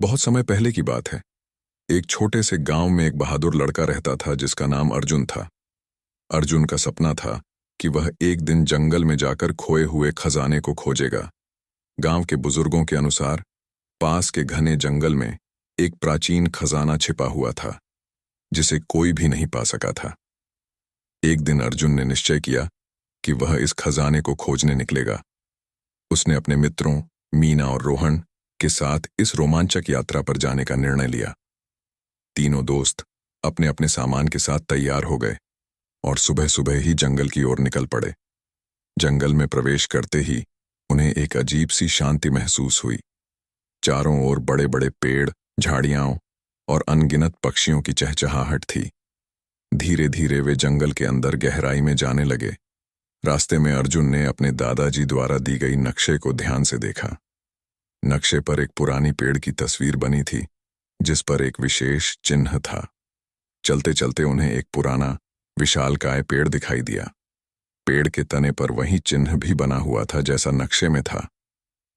बहुत समय पहले की बात है। एक छोटे से गांव में एक बहादुर लड़का रहता था जिसका नाम अर्जुन था। अर्जुन का सपना था कि वह एक दिन जंगल में जाकर खोए हुए खजाने को खोजेगा। गांव के बुजुर्गों के अनुसार पास के घने जंगल में एक प्राचीन खजाना छिपा हुआ था जिसे कोई भी नहीं पा सका था। एक दिन अर्जुन ने निश्चय किया कि वह इस खजाने को खोजने निकलेगा। उसने अपने मित्रों मीना और रोहन के साथ इस रोमांचक यात्रा पर जाने का निर्णय लिया। तीनों दोस्त अपने अपने सामान के साथ तैयार हो गए और सुबह सुबह ही जंगल की ओर निकल पड़े। जंगल में प्रवेश करते ही उन्हें एक अजीब सी शांति महसूस हुई। चारों ओर बड़े बड़े पेड़, झाड़ियां और अनगिनत पक्षियों की चहचहाहट थी। धीरे धीरे वे जंगल के अंदर गहराई में जाने लगे। रास्ते में अर्जुन ने अपने दादाजी द्वारा दी गई नक्शे को ध्यान से देखा। नक्शे पर एक पुरानी पेड़ की तस्वीर बनी थी जिस पर एक विशेष चिन्ह था। चलते चलते उन्हें एक पुराना विशालकाय पेड़ दिखाई दिया। पेड़ के तने पर वही चिन्ह भी बना हुआ था जैसा नक्शे में था।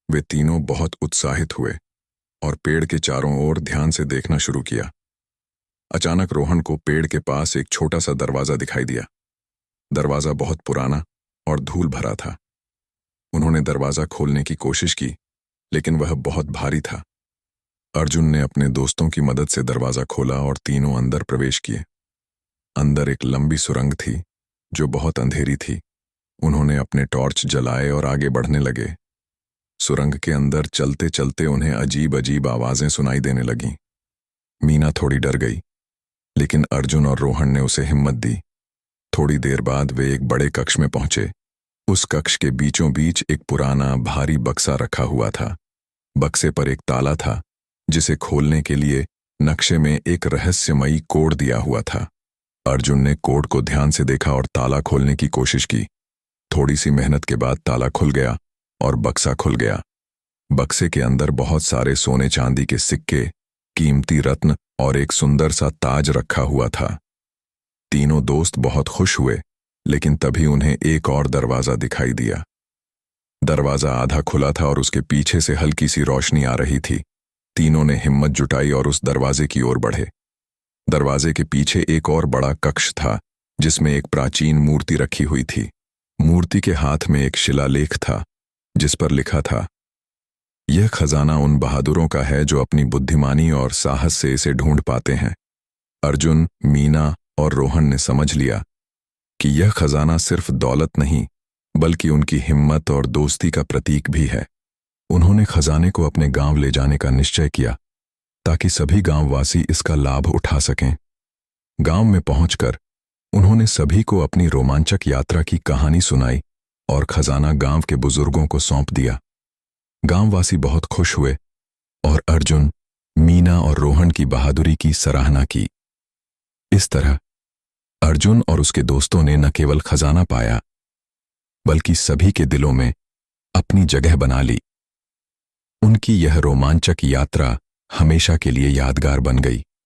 वे तीनों बहुत उत्साहित हुए और पेड़ के चारों ओर ध्यान से देखना शुरू किया। अचानक रोहन को पेड़ के पास एक छोटा सा दरवाजा दिखाई दिया। दरवाजा बहुत पुराना और धूल भरा था। उन्होंने दरवाजा खोलने की कोशिश की लेकिन वह बहुत भारी था। अर्जुन ने अपने दोस्तों की मदद से दरवाजा खोला और तीनों अंदर प्रवेश किए। अंदर एक लंबी सुरंग थी जो बहुत अंधेरी थी। उन्होंने अपने टॉर्च जलाए और आगे बढ़ने लगे। सुरंग के अंदर चलते चलते उन्हें अजीब अजीब आवाजें सुनाई देने लगीं। मीना थोड़ी डर गई लेकिन अर्जुन और रोहन ने उसे हिम्मत दी। थोड़ी देर बाद वे एक बड़े कक्ष में पहुंचे। उस कक्ष के बीचों बीच एक पुराना भारी बक्सा रखा हुआ था। बक्से पर एक ताला था जिसे खोलने के लिए नक्शे में एक रहस्यमयी कोड दिया हुआ था। अर्जुन ने कोड को ध्यान से देखा और ताला खोलने की कोशिश की। थोड़ी सी मेहनत के बाद ताला खुल गया और बक्सा खुल गया। बक्से के अंदर बहुत सारे सोने चांदी के सिक्के, कीमती रत्न और एक सुंदर सा ताज रखा हुआ था। तीनों दोस्त बहुत खुश हुए लेकिन तभी उन्हें एक और दरवाजा दिखाई दिया। दरवाजा आधा खुला था और उसके पीछे से हल्की सी रोशनी आ रही थी। तीनों ने हिम्मत जुटाई और उस दरवाजे की ओर बढ़े। दरवाजे के पीछे एक और बड़ा कक्ष था जिसमें एक प्राचीन मूर्ति रखी हुई थी। मूर्ति के हाथ में एक शिलालेख था जिस पर लिखा था, यह खजाना उन बहादुरों का है जो अपनी बुद्धिमानी और साहस से इसे ढूंढ पाते हैं। अर्जुन, मीना और रोहन ने समझ लिया कि यह खजाना सिर्फ दौलत नहीं बल्कि उनकी हिम्मत और दोस्ती का प्रतीक भी है। उन्होंने खजाने को अपने गांव ले जाने का निश्चय किया ताकि सभी गांववासी इसका लाभ उठा सकें। गांव में पहुंचकर उन्होंने सभी को अपनी रोमांचक यात्रा की कहानी सुनाई और खजाना गांव के बुजुर्गों को सौंप दिया। गांववासी बहुत खुश हुए और अर्जुन, मीना और रोहन की बहादुरी की सराहना की। इस तरह अर्जुन और उसके दोस्तों ने न केवल खजाना पाया बल्कि सभी के दिलों में अपनी जगह बना ली। उनकी यह रोमांचक यात्रा हमेशा के लिए यादगार बन गई।